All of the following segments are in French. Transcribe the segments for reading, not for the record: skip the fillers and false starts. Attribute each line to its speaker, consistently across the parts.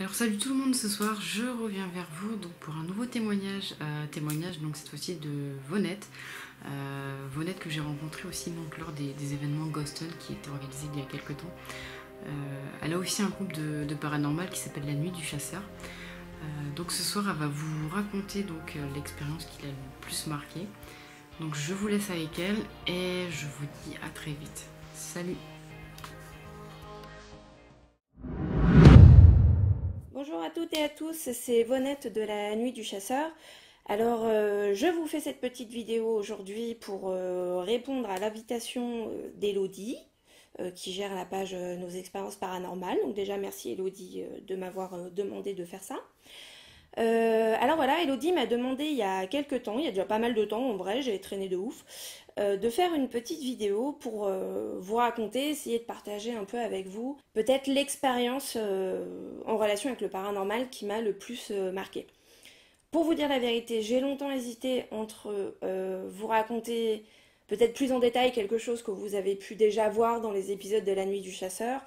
Speaker 1: Alors salut tout le monde, ce soir je reviens vers vous donc pour un nouveau témoignage, donc cette fois-ci de Vonette. Vonette que j'ai rencontré aussi donc lors des événements Ghoston qui étaient organisés il y a quelques temps. Elle a aussi un groupe de paranormal qui s'appelle La Nuit du Chasseur. Donc ce soir elle va vous raconter donc l'expérience qui l'a le plus marqué. Donc je vous laisse avec elle et je vous dis à très vite. Salut!
Speaker 2: Bonjour à toutes et à tous, c'est Vonette de la Nuit du Chasseur. Alors, je vous fais cette petite vidéo aujourd'hui pour répondre à l'invitation d'Elodie, qui gère la page Nos expériences paranormales. Donc déjà, merci Elodie de m'avoir demandé de faire ça. Alors voilà, Elodie m'a demandé il y a quelques temps, il y a déjà pas mal de temps en vrai, j'ai traîné de ouf, de faire une petite vidéo pour vous raconter, essayer de partager un peu avec vous peut-être l'expérience en relation avec le paranormal qui m'a le plus marqué. Pour vous dire la vérité, j'ai longtemps hésité entre vous raconter peut-être plus en détail quelque chose que vous avez pu déjà voir dans les épisodes de La Nuit du Chasseur,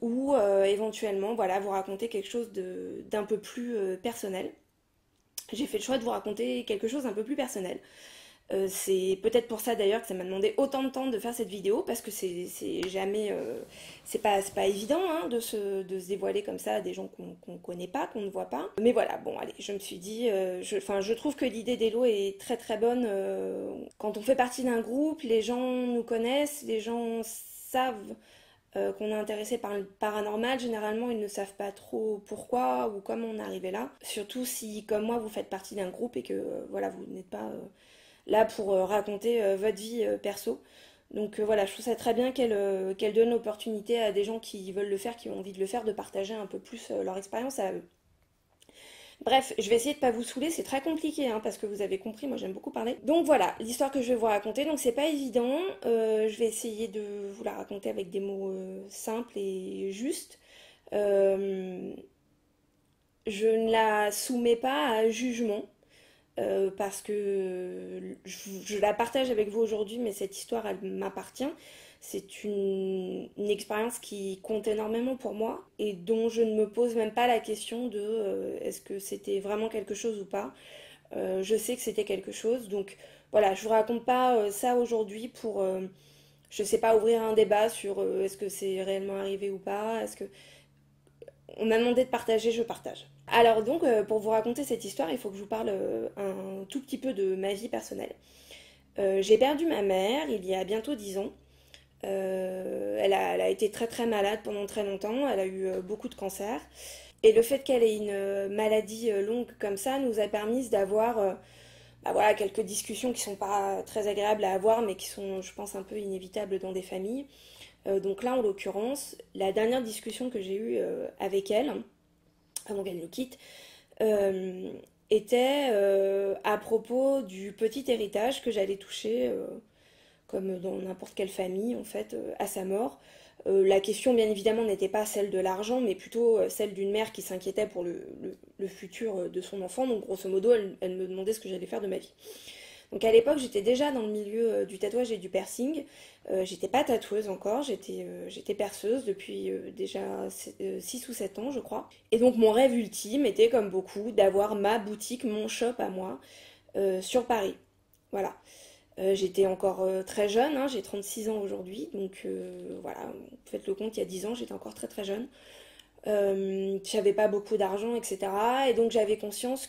Speaker 2: ou éventuellement voilà, vous raconter quelque chose d'un peu plus personnel. J'ai fait le choix de vous raconter quelque chose d'un peu plus personnel. C'est peut-être pour ça d'ailleurs que ça m'a demandé autant de temps de faire cette vidéo, parce que c'est jamais, c'est pas évident hein, de se dévoiler comme ça à des gens qu'on connaît pas, qu'on ne voit pas. Mais voilà, bon allez, je me suis dit, je trouve que l'idée d'Elo est très très bonne. Quand on fait partie d'un groupe, les gens nous connaissent, les gens savent qu'on est intéressé par le paranormal. Généralement, ils ne savent pas trop pourquoi ou comment on est arrivé là. Surtout si, comme moi, vous faites partie d'un groupe et que voilà, vous n'êtes pas là pour raconter votre vie perso. Donc voilà, je trouve ça très bien qu'elle donne l'opportunité à des gens qui veulent le faire, qui ont envie de le faire, de partager un peu plus leur expérience à eux. Bref, je vais essayer de pas vous saouler, c'est très compliqué hein, parce que vous avez compris, moi j'aime beaucoup parler. Donc voilà, l'histoire que je vais vous raconter, donc c'est pas évident, je vais essayer de vous la raconter avec des mots simples et justes. Euh, je ne la soumets pas à jugement, parce que je la partage avec vous aujourd'hui, mais cette histoire, elle m'appartient. C'est une expérience qui compte énormément pour moi et dont je ne me pose même pas la question de est-ce que c'était vraiment quelque chose ou pas. Je sais que c'était quelque chose, donc voilà, je vous raconte pas ça aujourd'hui pour, je sais pas, ouvrir un débat sur est-ce que c'est réellement arrivé ou pas, est-ce que on m'a demandé de partager, je partage. Alors donc, pour vous raconter cette histoire, il faut que je vous parle un tout petit peu de ma vie personnelle. J'ai perdu ma mère il y a bientôt 10 ans. Elle a été très très malade pendant très longtemps, elle a eu beaucoup de cancer. Et le fait qu'elle ait une maladie longue comme ça nous a permis d'avoir bah voilà, quelques discussions qui sont pas très agréables à avoir, mais qui sont, je pense, un peu inévitables dans des familles. Donc là, en l'occurrence, la dernière discussion que j'ai eue avec elle, avant qu'elle nous quitte, euh, était à propos du petit héritage que j'allais toucher, comme dans n'importe quelle famille, en fait, à sa mort. La question, bien évidemment, n'était pas celle de l'argent, mais plutôt celle d'une mère qui s'inquiétait pour le futur de son enfant. Donc, grosso modo, elle me demandait ce que j'allais faire de ma vie. Donc à l'époque, j'étais déjà dans le milieu du tatouage et du piercing. J'étais pas tatoueuse encore, j'étais perceuse depuis déjà 6 ou 7 ans, je crois. Et donc mon rêve ultime était, comme beaucoup, d'avoir ma boutique, mon shop à moi, sur Paris. Voilà. J'étais encore très jeune, hein, j'ai 36 ans aujourd'hui, donc voilà, faites le compte, il y a 10 ans, j'étais encore très très jeune. J'avais pas beaucoup d'argent, etc. Et donc j'avais conscience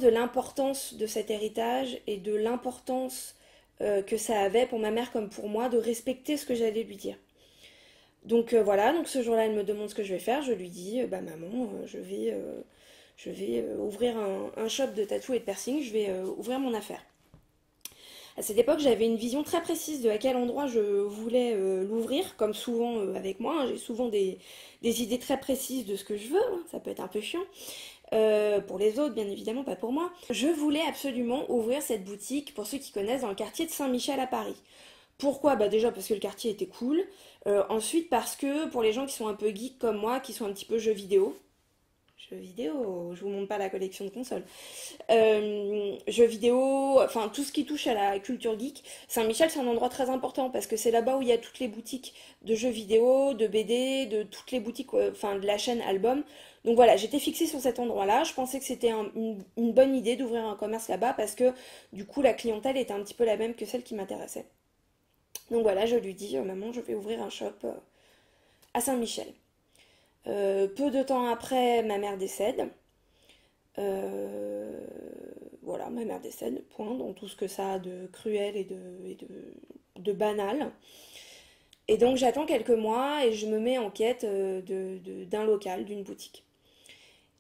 Speaker 2: de l'importance de cet héritage et de l'importance que ça avait pour ma mère comme pour moi de respecter ce que j'allais lui dire. Donc voilà, donc ce jour-là, elle me demande ce que je vais faire. Je lui dis, bah maman, je vais ouvrir un shop de tatou et de piercing, je vais ouvrir mon affaire. À cette époque, j'avais une vision très précise de à quel endroit je voulais l'ouvrir, comme souvent avec moi, hein, j'ai souvent des idées très précises de ce que je veux, hein, ça peut être un peu chiant. Pour les autres, bien évidemment, pas pour moi. Je voulais absolument ouvrir cette boutique, pour ceux qui connaissent, dans le quartier de Saint-Michel à Paris. Pourquoi? Bah déjà parce que le quartier était cool. Ensuite parce que pour les gens qui sont un peu geeks comme moi, qui sont un petit peu jeux vidéo, Jeux vidéo, je vous montre pas la collection de consoles. Jeux vidéo, enfin tout ce qui touche à la culture geek. Saint-Michel, c'est un endroit très important parce que c'est là-bas où il y a toutes les boutiques de jeux vidéo, de BD, de toutes les boutiques, enfin de la chaîne Album. Donc voilà, j'étais fixée sur cet endroit-là. Je pensais que c'était une bonne idée d'ouvrir un commerce là-bas parce que du coup la clientèle était un petit peu la même que celle qui m'intéressait. Donc voilà, je lui dis, maman, je vais ouvrir un shop à Saint-Michel. Peu de temps après, ma mère décède. Euh, voilà, ma mère décède, point, dans tout ce que ça a de cruel et de banal. Et donc j'attends quelques mois et je me mets en quête d'un local, d'une boutique.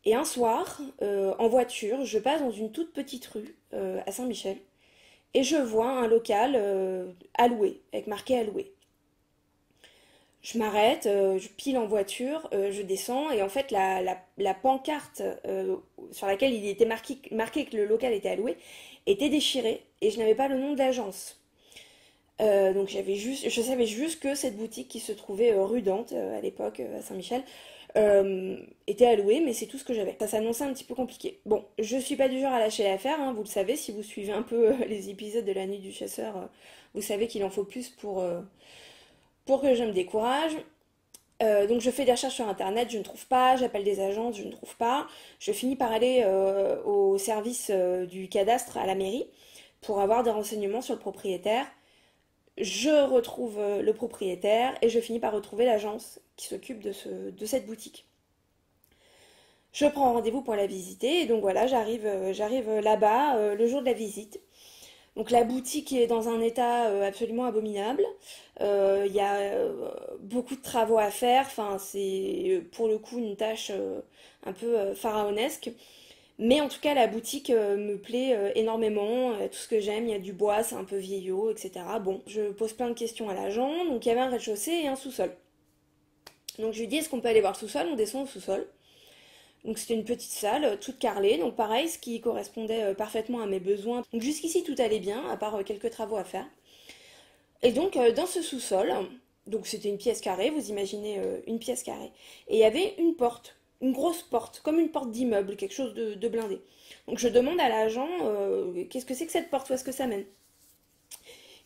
Speaker 2: Et un soir, en voiture, je passe dans une toute petite rue à Saint-Michel et je vois un local à louer, avec marqué à louer. Je m'arrête, je pile en voiture, je descends et en fait la pancarte sur laquelle il était marqué que le local était alloué était déchirée et je n'avais pas le nom de l'agence. Donc je savais juste que cette boutique qui se trouvait rue Dante à l'époque à Saint-Michel était allouée, mais c'est tout ce que j'avais. Ça s'annonçait un petit peu compliqué. Bon, je suis pas du genre à lâcher l'affaire, hein, vous le savez, si vous suivez un peu les épisodes de la Nuit du Chasseur, vous savez qu'il en faut plus pour que je me décourage. Donc je fais des recherches sur internet, je ne trouve pas, j'appelle des agences, je ne trouve pas. Je finis par aller au service du cadastre à la mairie pour avoir des renseignements sur le propriétaire. Je retrouve le propriétaire et je finis par retrouver l'agence qui s'occupe de cette boutique. Je prends rendez-vous pour la visiter et donc voilà, j'arrive là-bas le jour de la visite. Donc la boutique est dans un état absolument abominable. Il y a beaucoup de travaux à faire. Enfin, c'est pour le coup une tâche un peu pharaonesque. Mais en tout cas, la boutique me plaît énormément. Tout ce que j'aime, il y a du bois, c'est un peu vieillot, etc. Bon, je pose plein de questions à l'agent. Donc il y avait un rez-de-chaussée et un sous-sol. Donc je lui dis, est-ce qu'on peut aller voir le sous-sol? On descend au sous-sol. Donc c'était une petite salle, toute carrelée, donc pareil, ce qui correspondait parfaitement à mes besoins. Donc jusqu'ici tout allait bien, à part quelques travaux à faire. Et donc dans ce sous-sol, donc c'était une pièce carrée, vous imaginez une pièce carrée, et il y avait une porte, une grosse porte, comme une porte d'immeuble, quelque chose de blindé. Donc je demande à l'agent, qu'est-ce que c'est que cette porte, où est-ce que ça mène?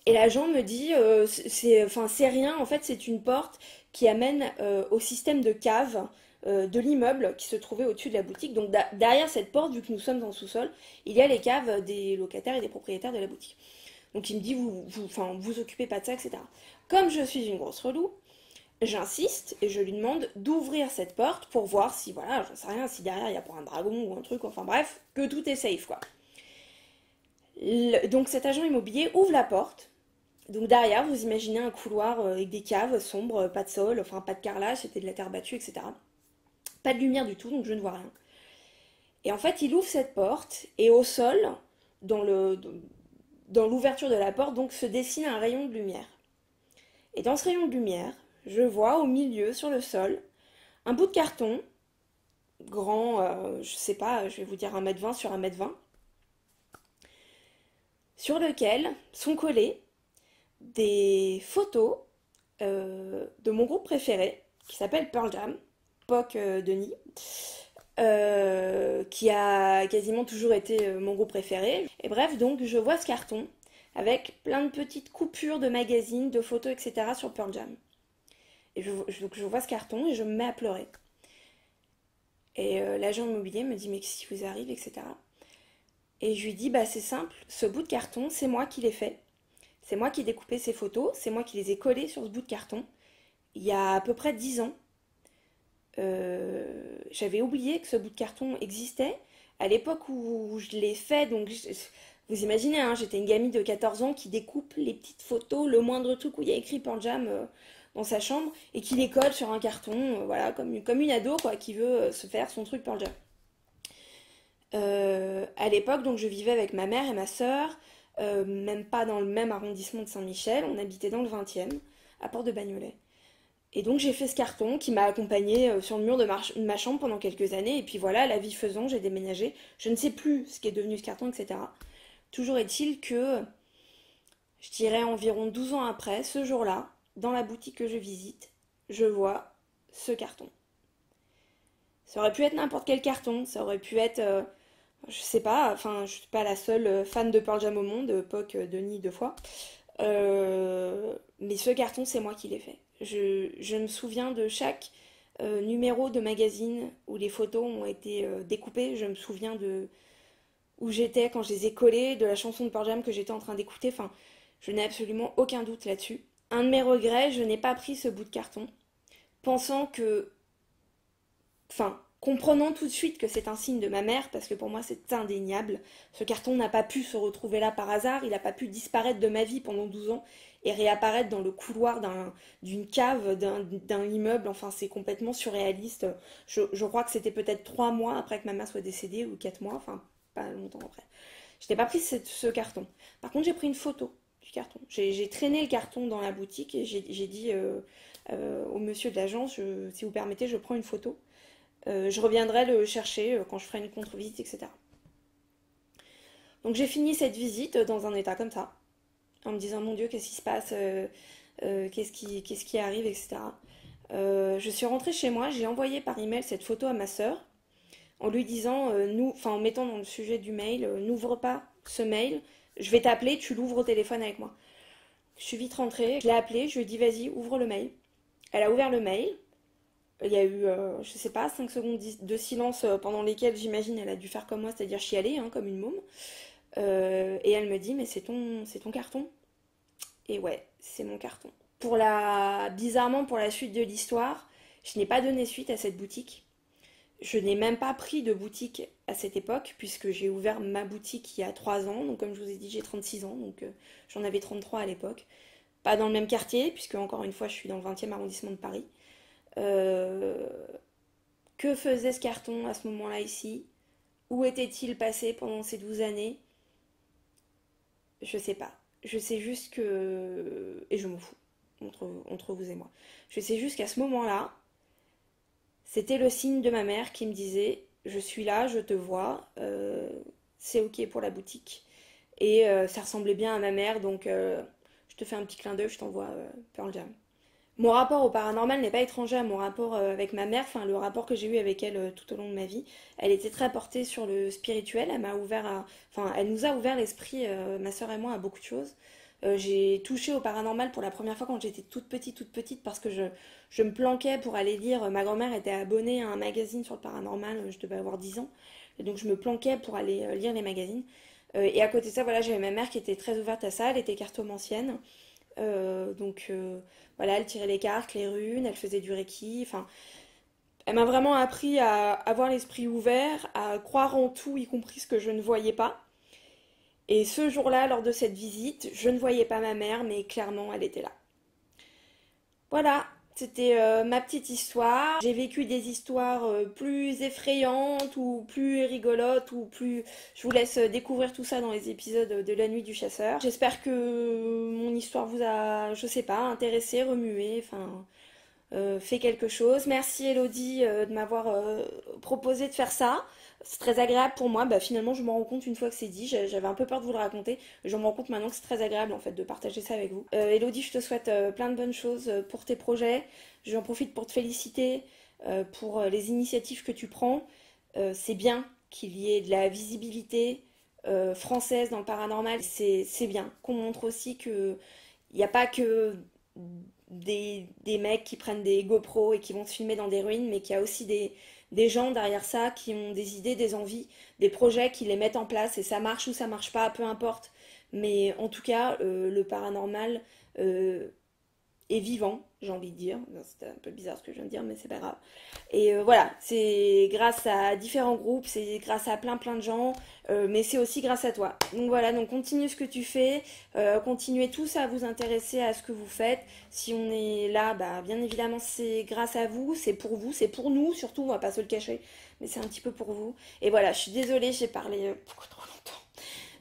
Speaker 2: Et l'agent me dit, c'est rien, en fait c'est une porte qui amène au système de cave de l'immeuble qui se trouvait au-dessus de la boutique. Donc derrière cette porte, vu que nous sommes en sous-sol, il y a les caves des locataires et des propriétaires de la boutique. Donc il me dit, vous occupez pas de ça, etc. Comme je suis une grosse relou, j'insiste et je lui demande d'ouvrir cette porte pour voir si, voilà, j'en sais rien, si derrière il y a pas un dragon ou un truc, enfin bref, que tout est safe, quoi. Donc cet agent immobilier ouvre la porte. Donc derrière, vous imaginez un couloir avec des caves sombres, pas de sol, enfin pas de carrelage, c'était de la terre battue, etc. Pas de lumière du tout, donc je ne vois rien. Et en fait, il ouvre cette porte, et au sol, dans l'ouverture de la porte, donc se dessine un rayon de lumière. Et dans ce rayon de lumière, je vois au milieu, sur le sol, un bout de carton, grand, je sais pas, je vais vous dire 1,20 m sur 1,20 m, sur lequel sont collées des photos de mon groupe préféré, qui s'appelle Pearl Jam, époque Denis, qui a quasiment toujours été mon groupe préféré. Et bref, donc je vois ce carton avec plein de petites coupures de magazines, de photos, etc. sur Pearl Jam. Et donc je vois ce carton et je me mets à pleurer. Et l'agent immobilier me dit, mais qu'est-ce qui vous arrive, etc. Et je lui dis, bah c'est simple, ce bout de carton, c'est moi qui l'ai fait. C'est moi qui ai découpé ces photos, c'est moi qui les ai collées sur ce bout de carton. Il y a à peu près 10 ans. J'avais oublié que ce bout de carton existait. À l'époque où je l'ai fait, donc vous imaginez, hein, j'étais une gamine de 14 ans qui découpe les petites photos, le moindre truc où il y a écrit Pearl Jam dans sa chambre et qui les colle sur un carton, voilà, comme une ado quoi, qui veut se faire son truc Pearl Jam. À l'époque, donc je vivais avec ma mère et ma sœur, même pas dans le même arrondissement de Saint-Michel, on habitait dans le 20e, à Port de Bagnolet. Et donc j'ai fait ce carton qui m'a accompagné sur le mur de ma chambre pendant quelques années, et puis voilà, la vie faisant, j'ai déménagé. Je ne sais plus ce qui est devenu ce carton, etc. Toujours est-il que, je dirais environ 12 ans après, ce jour-là, dans la boutique que je visite, je vois ce carton. Ça aurait pu être n'importe quel carton, ça aurait pu être, je sais pas, enfin, je suis pas la seule fan de Pearl Jam au monde, POC, Denis deux fois. Mais ce carton, c'est moi qui l'ai fait. Je me souviens de chaque numéro de magazine où les photos ont été découpées. Je me souviens de où j'étais quand je les ai collées, de la chanson de Pearl Jam que j'étais en train d'écouter. Enfin, je n'ai absolument aucun doute là-dessus. Un de mes regrets, je n'ai pas pris ce bout de carton, pensant que... Enfin, comprenant tout de suite que c'est un signe de ma mère, parce que pour moi c'est indéniable. Ce carton n'a pas pu se retrouver là par hasard, il n'a pas pu disparaître de ma vie pendant 12 ans et réapparaître dans le couloir d'une cave, d'un immeuble. Enfin, c'est complètement surréaliste. Je crois que c'était peut-être 3 mois après que ma mère soit décédée, ou 4 mois, enfin pas longtemps après. Je n'ai pas pris ce carton. Par contre, j'ai pris une photo du carton. J'ai traîné le carton dans la boutique et j'ai dit au monsieur de l'agence, si vous permettez, je prends une photo. Je reviendrai le chercher quand je ferai une contre-visite, etc. Donc j'ai fini cette visite dans un état comme ça, en me disant mon Dieu, qu'est-ce qui se passe, qu'est-ce qui arrive, etc. Je suis rentrée chez moi, j'ai envoyé par email cette photo à ma sœur, en lui disant, en mettant dans le sujet du mail, n'ouvre pas ce mail, je vais t'appeler, tu l'ouvres au téléphone avec moi. Je suis vite rentrée, je l'ai appelée, je lui ai dit vas-y, ouvre le mail. Elle a ouvert le mail. Il y a eu, je sais pas, 5 secondes de silence pendant lesquelles j'imagine elle a dû faire comme moi, c'est-à-dire chialer, hein, comme une môme. Et elle me dit, mais c'est ton carton. Et ouais, c'est mon carton. Bizarrement, pour la suite de l'histoire, je n'ai pas donné suite à cette boutique. Je n'ai même pas pris de boutique à cette époque, puisque j'ai ouvert ma boutique il y a 3 ans. Donc comme je vous ai dit, j'ai 36 ans, donc j'en avais 33 à l'époque. Pas dans le même quartier, puisque encore une fois, je suis dans le 20e arrondissement de Paris. Que faisait ce carton à ce moment-là ici? Où était-il passé pendant ces 12 années? Je sais pas. Je sais juste que... Et je m'en fous, entre vous et moi. Je sais juste qu'à ce moment-là, c'était le signe de ma mère qui me disait « Je suis là, je te vois, c'est ok pour la boutique. » Et ça ressemblait bien à ma mère, donc je te fais un petit clin d'œil, je t'envoie Pearl Jam. Mon rapport au paranormal n'est pas étranger à mon rapport avec ma mère, enfin le rapport que j'ai eu avec elle tout au long de ma vie. Elle était très portée sur le spirituel, elle nous a ouvert l'esprit, ma soeur et moi, à beaucoup de choses. J'ai touché au paranormal pour la première fois quand j'étais toute petite, parce que je me planquais pour aller lire. Ma grand-mère était abonnée à un magazine sur le paranormal, je devais avoir 10 ans, et donc je me planquais pour aller lire les magazines. Et à côté de ça, voilà, j'avais ma mère qui était très ouverte à ça, elle était cartomancienne. Voilà, elle tirait les cartes, les runes, elle faisait du reiki, enfin, elle m'a vraiment appris à avoir l'esprit ouvert, à croire en tout, y compris ce que je ne voyais pas. Et ce jour-là, lors de cette visite, je ne voyais pas ma mère, mais clairement, elle était là. Voilà, c'était ma petite histoire. J'ai vécu des histoires plus effrayantes ou plus rigolotes ou plus... Je vous laisse découvrir tout ça dans les épisodes de La Nuit du Chasseur. J'espère que mon histoire vous a, je sais pas, intéressé, remué, enfin... fait quelque chose. Merci Elodie de m'avoir proposé de faire ça. C'est très agréable pour moi. Bah, finalement, je m'en rends compte une fois que c'est dit. J'avais un peu peur de vous le raconter. Je me rends compte maintenant que c'est très agréable en fait de partager ça avec vous. Elodie, je te souhaite plein de bonnes choses pour tes projets. J'en profite pour te féliciter pour les initiatives que tu prends. C'est bien qu'il y ait de la visibilité française dans le paranormal. C'est bien qu'on montre aussi qu'il n'y a pas que des mecs qui prennent des GoPro et qui vont se filmer dans des ruines, mais qu'il y a aussi des gens derrière ça qui ont des idées, des envies, des projets qui les mettent en place, et ça marche ou ça marche pas, peu importe. Mais en tout cas, le paranormal est vivant, j'ai envie de dire. C'était un peu bizarre ce que je viens de dire, mais c'est pas grave. Et voilà, c'est grâce à différents groupes, c'est grâce à plein de gens, mais c'est aussi grâce à toi. Donc voilà, donc continue ce que tu fais, continuez tous à vous intéresser à ce que vous faites. Si on est là, bah, bien évidemment c'est grâce à vous, c'est pour nous, surtout, on va pas se le cacher, mais c'est un petit peu pour vous. Et voilà, je suis désolée, j'ai parlé beaucoup trop longtemps.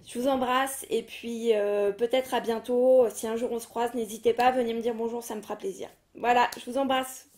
Speaker 2: Je vous embrasse et puis peut-être à bientôt. Si un jour on se croise, n'hésitez pas, venez me dire bonjour, ça me fera plaisir. Voilà, je vous embrasse.